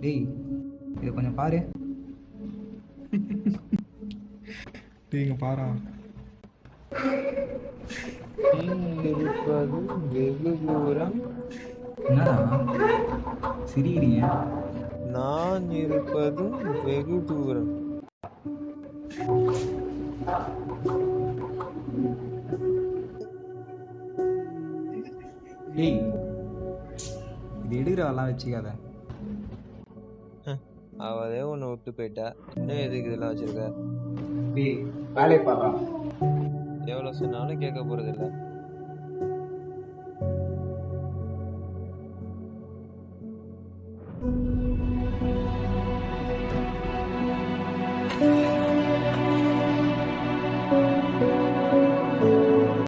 டேய் இதை கொஞ்சம் பாரு. நீங்க பாரா. நீ இருப்பது வெகு தூரம், என்னடா சிரிக்கிறீங்க? நான் இருப்பதும் வெகு தூரம். டேய் இது எடுக்கிறவெல்லாம் வச்சுக்காத. அவதே உன்னை விட்டு போயிட்டா, இன்னும் எதுக்கு இதெல்லாம் வச்சிருக்க? டேய் வேலையை பாடுறா. எவ்வளவு சொன்னாலும் கேட்க போறது இல்ல.